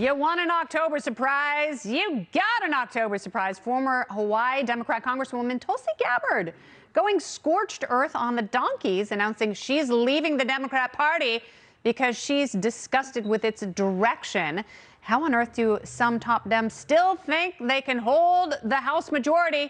You want an October surprise? You got an October surprise. Former Hawaii Democrat Congresswoman Tulsi Gabbard going scorched earth on the donkeys, announcing she's leaving the Democrat Party because she's disgusted with its direction. How on earth do some top Dems still think they can hold the House majority?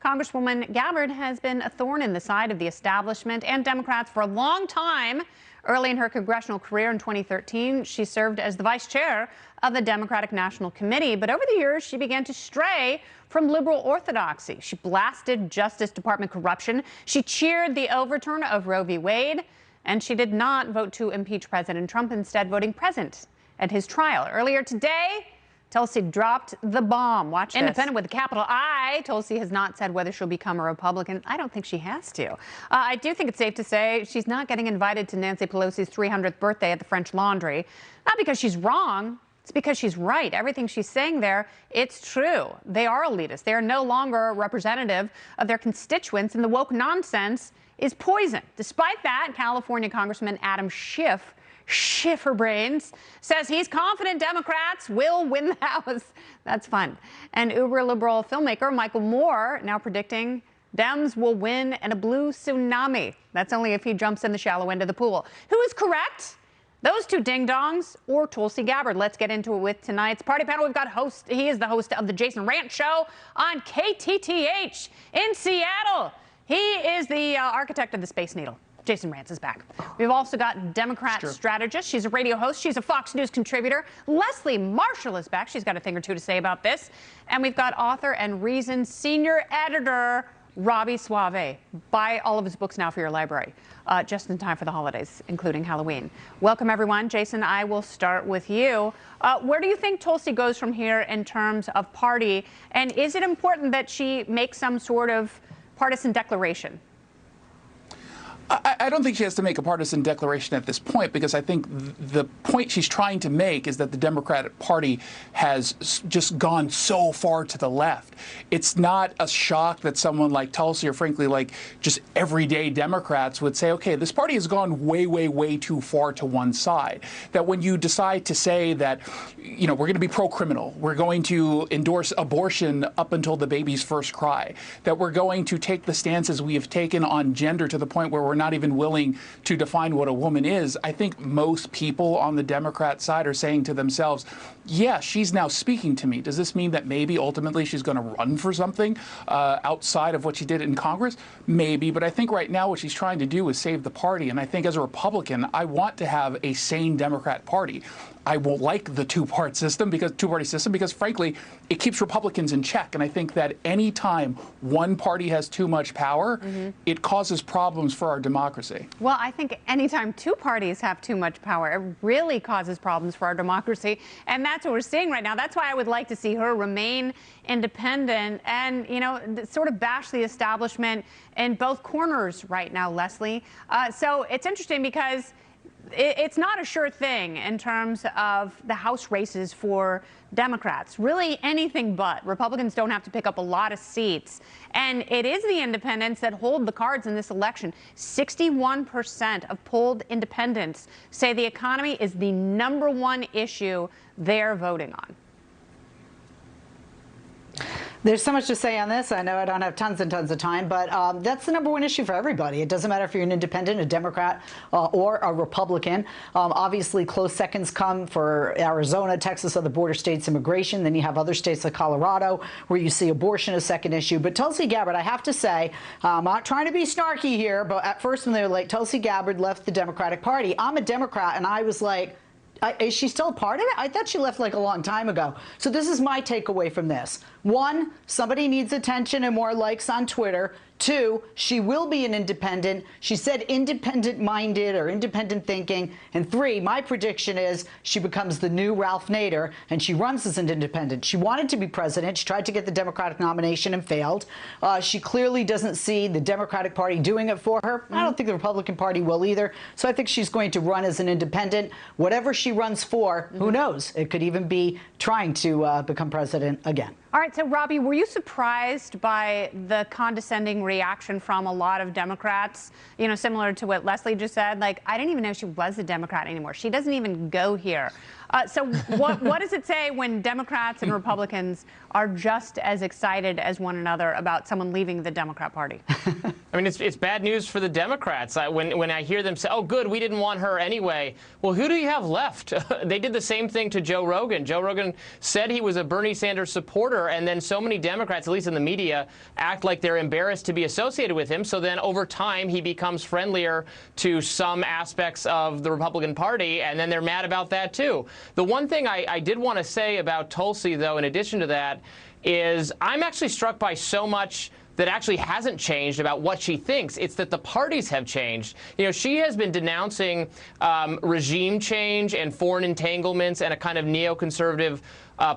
Congresswoman Gabbard has been a thorn in the side of the establishment and Democrats for a long time. Early in her congressional career in 2013, she served as the vice chair of the Democratic National Committee. But over the years, she began to stray from liberal orthodoxy. She blasted Justice Department corruption. She cheered the overturn of Roe v. Wade. And she did not vote to impeach President Trump, instead voting present at his trial. Earlier today, Tulsi dropped the bomb. Watch this. Independent with a capital I. Tulsi has not said whether she'll become a Republican. I don't think she has to. I do think it's safe to say she's not getting invited to Nancy Pelosi's 300th birthday at the French Laundry. Not because she's wrong. It's because she's right. Everything she's saying there, it's true. They are elitists. They are no longer representative of their constituents, and the woke nonsense is poison. Despite that, California Congressman Adam Schiff, Schifferbrains, says he's confident Democrats will win the House. That's fun. And uber-liberal filmmaker Michael Moore now predicting Dems will win in a blue tsunami. That's only if he jumps in the shallow end of the pool. Who is correct? Those two ding-dongs or Tulsi Gabbard? Let's get into it with tonight's party panel. We've got he is the host of the Jason Rant Show on KTTH in Seattle. He is the architect of the Space Needle. Jason Rantz is back. We've also got Democrat strategist. She's a radio host. She's a Fox News contributor. Leslie Marshall is back. She's got a thing or two to say about this. And we've got author and Reason senior editor Robbie Suave. Buy all of his books now for your library, just in time for the holidays, including Halloween. Welcome, everyone. Jason, I will start with you. Where do you think Tulsi goes from here in terms of party? And is it important that she makes some sort of partisan declaration? I don't think she has to make a partisan declaration at this point, because I think the point she's trying to make is that the Democratic Party has just gone so far to the left. It's not a shock that someone like Tulsi, or frankly like just everyday Democrats, would say, okay, this party has gone way, way, way too far to one side. That when you decide to say that, you know, we're going to be pro-criminal, we're going to endorse abortion up until the baby's first cry, that we're going to take the stances we have taken on gender to the point where we're not even willing to define what a woman is, I think most people on the Democrat side are saying to themselves, yeah, she's now speaking to me. Does this mean that maybe ultimately she's going to run for something outside of what she did in Congress? Maybe, but I think right now what she's trying to do is save the party. And I think as a Republican, I want to have a sane Democrat Party. I will like the two-party system because frankly, it keeps Republicans in check. And I think that any time one party has too much power, it causes problems for our democracy. Well, I think anytime two parties have too much power, it really causes problems for our democracy. And that's what we're seeing right now. That's why I would like to see her remain independent and, you know, sort of bash the establishment in both corners right now, Leslie. So it's interesting because it's not a sure thing in terms of the House races for Democrats. Really anything but. Republicans don't have to pick up a lot of seats. And it is the independents that hold the cards in this election. 61% of polled independents say the economy is the #1 issue they're voting on. There's so much to say on this. I know I don't have tons and tons of time, but that's the #1 issue for everybody. It doesn't matter if you're an independent, a Democrat, or a Republican. Obviously, close seconds come for Arizona, Texas, other border states immigration. Then you have other states like Colorado, where you see abortion a second issue. But Tulsi Gabbard, I have to say, I'm not trying to be snarky here, but at first when they were like, Tulsi Gabbard left the Democratic Party, I'm a Democrat, and I was like, is she still part of it? I thought she left like a long time ago. So this is my takeaway from this. 1, somebody needs attention and more likes on Twitter. 2, she will be an independent. She said independent-minded or independent thinking. And 3, my prediction is she becomes the new Ralph Nader, and she runs as an independent. She wanted to be president. She tried to get the Democratic nomination and failed. She clearly doesn't see the Democratic Party doing it for her. I don't think the Republican Party will either. So I think she's going to run as an independent. Whatever she runs for, who knows? It could even be trying to become president again. All right, so Robbie, were you surprised by the condescending reaction from a lot of Democrats, you know, similar to what Leslie just said? Like, I didn't even know she was a Democrat anymore. She doesn't even go here. So what does it say when Democrats and Republicans are just as excited as one another about someone leaving the Democrat Party? I mean, it's bad news for the Democrats. When I hear them say, oh, good, we didn't want her anyway. Well, who do you have left? They did the same thing to Joe Rogan. Joe Rogan said he was a Bernie Sanders supporter, and then so many Democrats, at least in the media, act like they're embarrassed to be associated with him. So then over time, he becomes friendlier to some aspects of the Republican Party, and then they're mad about that, too. The one thing I did want to say about Tulsi, though, in addition to that, is I'm actually struck by so much that actually hasn't changed about what she thinks. It's that the parties have changed. You know, she has been denouncing regime change and foreign entanglements and a kind of neoconservative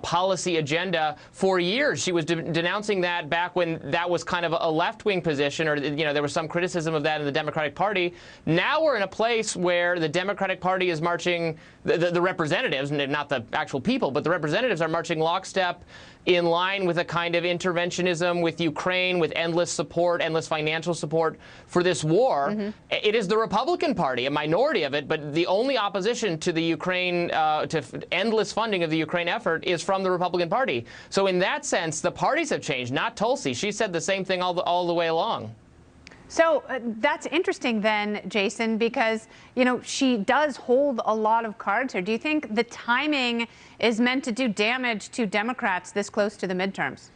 policy agenda for years. She was denouncing that back when that was kind of a left-wing position, or, you know, there was some criticism of that in the Democratic Party. Now we're in a place where the Democratic Party is marching, the representatives, not the actual people, but the representatives are marching lockstep in line with a kind of interventionism with Ukraine, with endless support, endless financial support for this war. Mm-hmm. It is the Republican Party, a minority of it, but the only opposition to the Ukraine, to endless funding of the Ukraine effort is from the Republican Party. So in that sense, the parties have changed, not Tulsi. She said the same thing all the way along. So that's interesting then, Jason, because, you know, she does hold a lot of cards here. Do you think the timing is meant to do damage to Democrats this close to the midterms?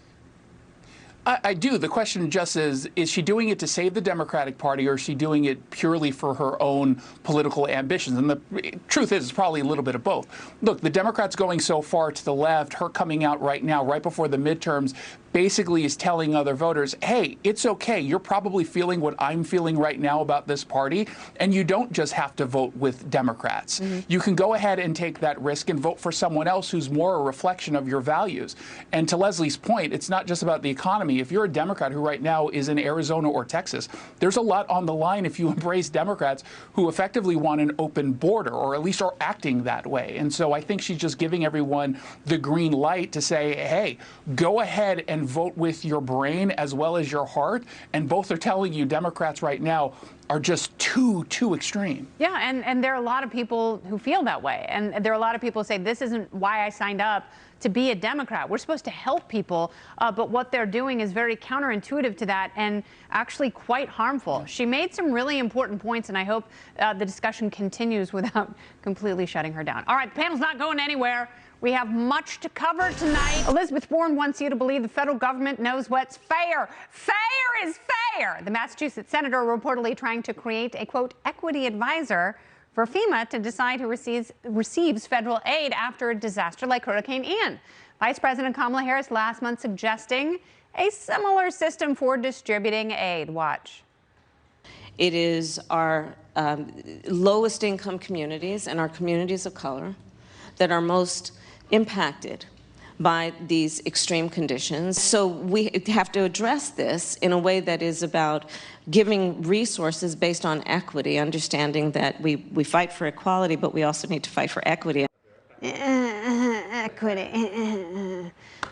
I do. The question just is she doing it to save the Democratic Party, or is she doing it purely for her own political ambitions? And the truth is, it's probably a little bit of both. Look, the Democrats going so far to the left, her coming out right now, right before the midterms, basically is telling other voters, hey, it's okay. You're probably feeling what I'm feeling right now about this party, and you don't just have to vote with Democrats. Mm-hmm. You can go ahead and take that risk and vote for someone else who's more a reflection of your values. And to Leslie's point, it's not just about the economy. If you're a Democrat who right now is in Arizona or Texas, there's a lot on the line if you embrace Democrats who effectively want an open border, or at least are acting that way. And so I think she's just giving everyone the green light to say, hey, go ahead and vote with your brain as well as your heart. And both are telling you Democrats right now are just too extreme. Yeah, and there are a lot of people who feel that way. And there are a lot of people who say, this isn't why I signed up to be a Democrat. We're supposed to help people, but what they're doing is very counterintuitive to that and actually quite harmful. She made some really important points, and I hope the discussion continues without completely shutting her down. All right, the panel's not going anywhere. We have much to cover tonight. Elizabeth Warren wants you to believe the federal government knows what's fair. Fair is fair. The Massachusetts senator reportedly trying to create a, quote, equity advisor for FEMA to decide who receives federal aid after a disaster like Hurricane Ian. Vice President Kamala Harris last month suggesting a similar system for distributing aid. Watch. It is our lowest income communities and our communities of color that are most impacted by these extreme conditions. So we have to address this in a way that is about giving resources based on equity, understanding that we fight for equality, but we also need to fight for equity. Equity.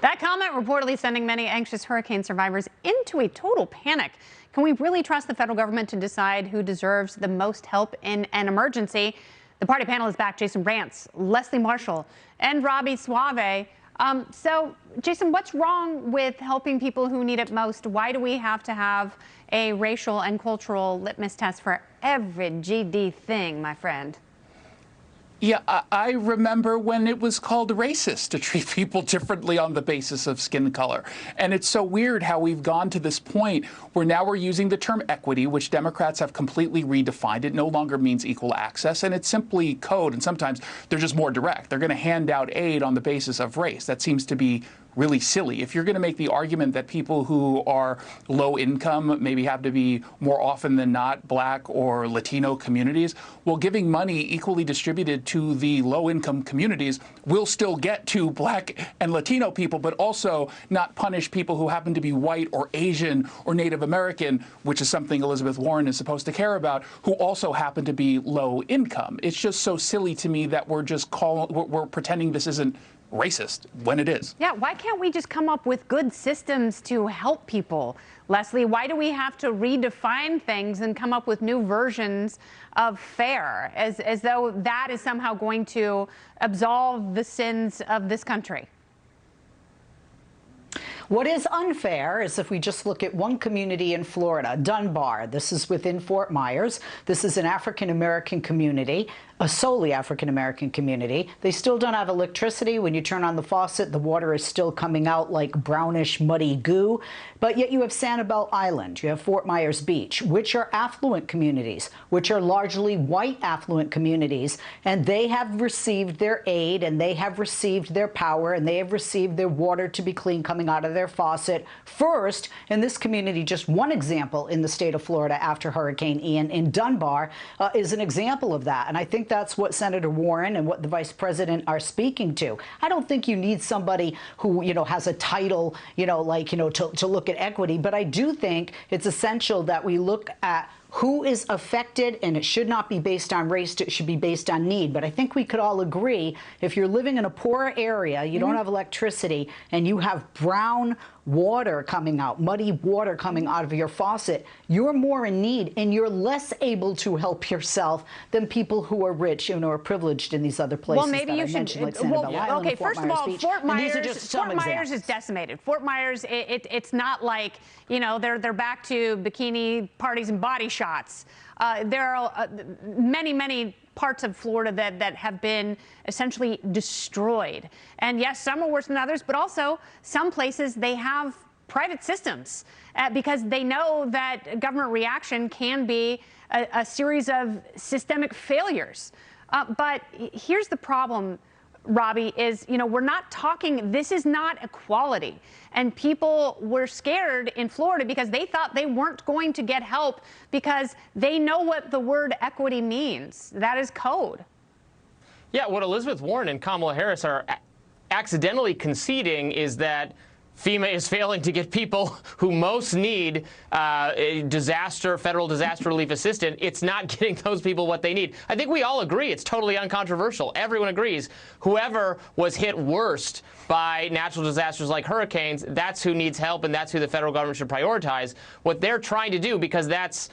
That comment reportedly sending many anxious hurricane survivors into a total panic. Can we really trust the federal government to decide who deserves the most help in an emergency? The party panel is back. Jason Rantz, Leslie Marshall, and Robbie Suave. So, Jason, what's wrong with helping people who need it most? Why do we have to have a racial and cultural litmus test for every GD thing, my friend? Yeah, I remember when it was called racist to treat people differently on the basis of skin color. And it's so weird how we've gone to this point where now we're using the term equity, which Democrats have completely redefined. It no longer means equal access, and it's simply code. And sometimes they're just more direct. They're going to hand out aid on the basis of race. That seems to be really silly. If you're going to make the argument that people who are low income maybe have to be more often than not Black or Latino communities, well, giving money equally distributed to the low income communities will still get to Black and Latino people, but also not punish people who happen to be white or Asian or Native American, which is something Elizabeth Warren is supposed to care about, who also happen to be low income. It's just so silly to me that we're pretending this isn't racist when it is. Yeah, why can't we just come up with good systems to help people? Leslie, why do we have to redefine things and come up with new versions of fair, as though that is somehow going to absolve the sins of this country? What is unfair is if we just look at one community in Florida, Dunbar. This is within Fort Myers. This is an African-American community, a solely African-American community. They still don't have electricity. When you turn on the faucet, the water is still coming out like brownish, muddy goo. But yet you have Sanibel Island, you have Fort Myers Beach, which are affluent communities, which are largely white affluent communities, and they have received their aid, and they have received their power, and they have received their water to be clean coming out of their faucet first. In this community, just one example in the state of Florida after Hurricane Ian in Dunbar is an example of that. And I think that's what Senator Warren and what the vice president are speaking to. I don't think you need somebody who, has a title, to look at equity. But I do think it's essential that we look at who is affected, and it should not be based on race, it should be based on need. But I think we could all agree, if you're living in a poorer area, you don't have electricity, and you have brown water coming out, muddy water coming out of your faucet, you're more in need, and you're less able to help yourself than people who are rich and are privileged in these other places. Well, maybe you should. Like Sanibel Island, okay, Fort first of all, Beach. Fort Myers is decimated. Fort Myers, it's not like they're back to bikini parties and body shots. There are many parts of Florida that have been essentially destroyed. And yes, some are worse than others, but also some places they have private systems because they know that government reaction can be a series of systemic failures. But here's the problem, Robbie, is, we're not talking, this is not equality. And people were scared in Florida because they thought they weren't going to get help because they know what the word equity means. That is code. Yeah, what Elizabeth Warren and Kamala Harris are accidentally conceding is that FEMA is failing to get people who most need federal disaster relief assistance. It's not getting those people what they need. I think we all agree. It's totally uncontroversial. Everyone agrees. Whoever was hit worst by natural disasters like hurricanes, that's who needs help, and that's who the federal government should prioritize. What they're trying to do, because that's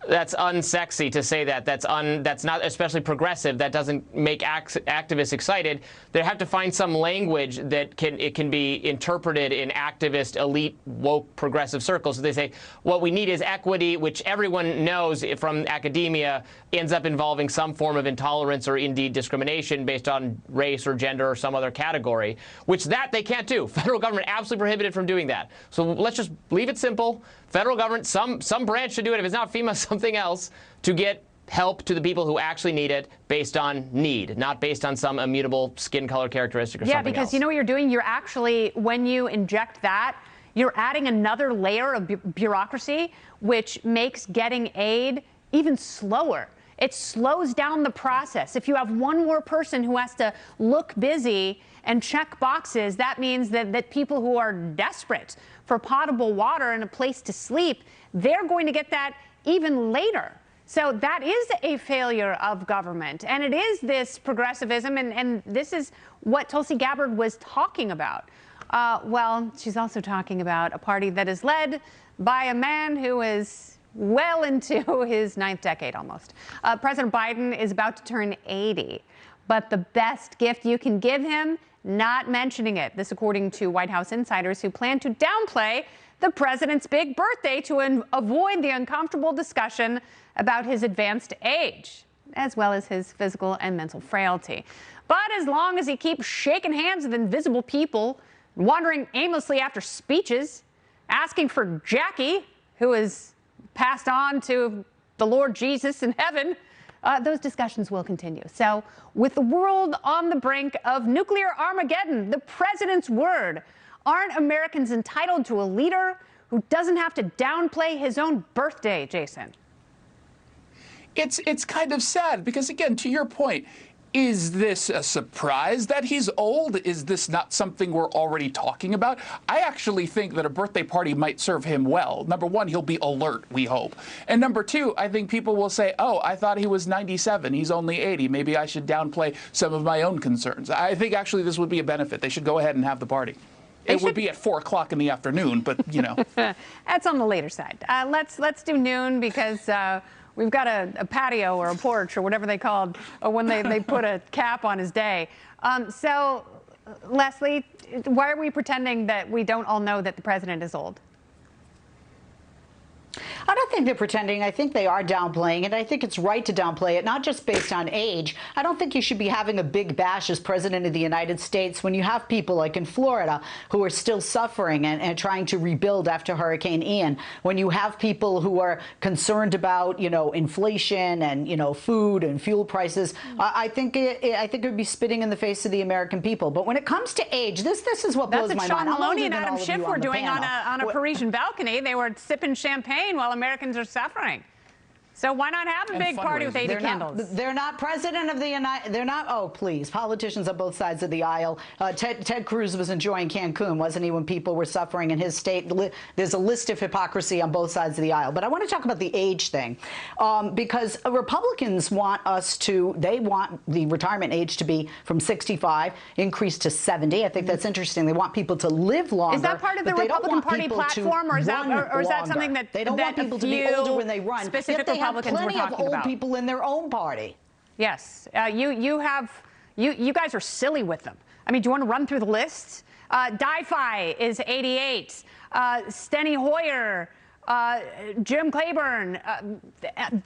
unsexy to say that. That's not especially progressive. That doesn't make activists excited. They have to find some language that can be interpreted in activist, elite, woke, progressive circles. So they say what we need is equity, which everyone knows from academia ends up involving some form of intolerance or indeed discrimination based on race or gender or some other category, which they can't do. Federal government absolutely prohibited from doing that. So let's just leave it simple. Federal government, some branch should do it. If it's not FEMA, something else, to get help to the people who actually need it based on need, not based on some immutable skin color characteristic or something else. Yeah, because you know what you're doing? You're actually, when you inject that, you're adding another layer of bureaucracy, which makes getting aid even slower. It slows down the process. If you have one more person who has to look busy and check boxes, that means that people who are desperate for potable water and a place to sleep, they're going to get that even later. So that is a failure of government. And it is this progressivism, and this is what Tulsi Gabbard was talking about. Well, she's also talking about a party that is led by a man who is well into his 9th decade almost. President Biden is about to turn 80, but the best gift you can give him, not mentioning it. This according to White House insiders who plan to downplay the president's big birthday to avoid the uncomfortable discussion about his advanced age, as well as his physical and mental frailty. But as long as he keeps shaking hands with invisible people, wandering aimlessly after speeches, asking for Jackie, who is passed on to the Lord Jesus in heaven, those discussions will continue. So with the world on the brink of nuclear Armageddon, the president's word, aren't Americans entitled to a leader who doesn't have to downplay his own birthday, Jason? It's kind of sad because, again, to your point, Is this a surprise that he's old? Is this not something we're already talking about? I actually think that a birthday party might serve him well. Number one, he'll be alert, we hope. And number two, I think people will say, oh, I thought he was 97. He's only 80. Maybe I should downplay some of my own concerns. I think actually this would be a benefit. They should go ahead and have the party. It would be at 4 o'clock in the afternoon, but, you know. That's on the later side. Let's do noon because we've got a patio or a porch or whatever they called when they put a cap on his day. So, Leslie, why are we pretending that we don't all know that the president is old? I don't think they're pretending. I think they are downplaying it. I think it's right to downplay it, not just based on age. I don't think you should be having a big bash as president of the United States when you have people like in Florida who are still suffering and trying to rebuild after Hurricane Ian. When you have people who are concerned about, you know, inflation and, you know, food and fuel prices, I think it would be spitting in the face of the American people. But when it comes to age, this is what blows my mind. That's what Sean Maloney and Adam Schiff were doing on a Parisian balcony. They were sipping champagne while Americans are suffering. So why not have a big party with 80 candles? They're not president of the United. They're not. Oh, please, politicians on both sides of the aisle. Ted Cruz was enjoying Cancun, wasn't he, when people were suffering in his state? There's a list of hypocrisy on both sides of the aisle. But I want to talk about the age thing because Republicans want us to. They want the retirement age to be from 65 increased to 70. I think that's interesting. They want people to live longer. Is that part of the Republican Party platform, or is that something that they don't want people to be older when they run? Specific Republicans plenty of old people in their own party. Yes, you guys are silly with them. I mean, do you want to run through the list? Di-Fi is 88. Steny Hoyer, Jim Clyburn,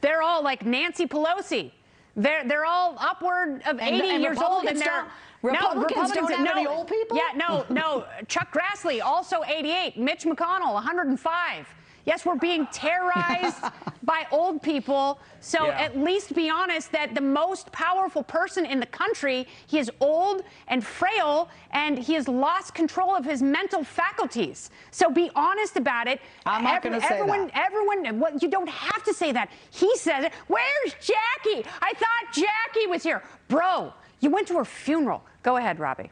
they're all like Nancy Pelosi. They're all upward of 80 years old, and they're Republicans don't have any old people. Yeah, no. Chuck Grassley, also 88. Mitch McConnell, 105. Yes, we're being terrorized by old people. So at least be honest that the most powerful person in the country, he is old and frail, and he has lost control of his mental faculties. So be honest about it. I'm not going to say that. Well, you don't have to say that. He says it. Where's Jackie? I thought Jackie was here. Bro, you went to her funeral. Go ahead, Robbie.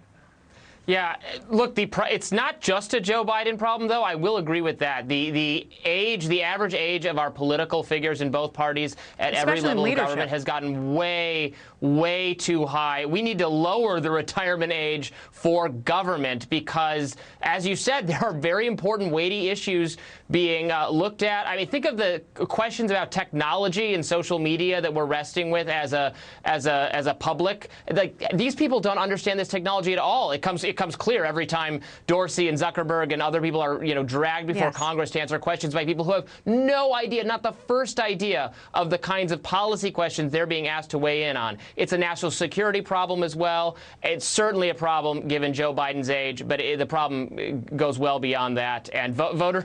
Yeah, look, it's not just a Joe Biden problem, though. I will agree with that. The average age of our political figures in both parties at every level of government has gotten way, way too high. We need to lower the retirement age for government because, as you said, there are very important, weighty issues being looked at. I mean, think of the questions about technology and social media that we're wrestling with as a public. Like, these people don't understand this technology at all. It comes clear every time Dorsey and Zuckerberg and other people are, dragged before Congress to answer questions by people who have no idea, not the first idea of the kinds of policy questions they're being asked to weigh in on. It's a national security problem as well. It's certainly a problem given Joe Biden's age, but the problem goes well beyond that. And voters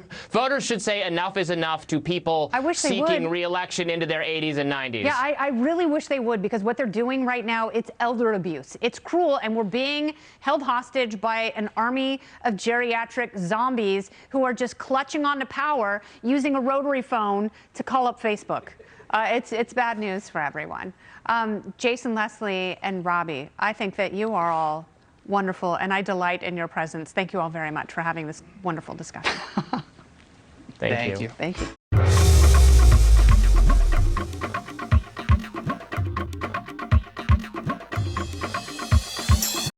should say enough is enough to people seeking re-election into their 80s and 90s. Yeah, I really wish they would, because what they're doing right now, it's elder abuse. It's cruel, and we're being held hostage by an army of geriatric zombies who are just clutching onto power using a rotary phone to call up Facebook. It's bad news for everyone. Jason, Leslie, and Robbie, I think that you are all wonderful, and I delight in your presence. Thank you all very much for having this wonderful discussion. Thank you. Thank you.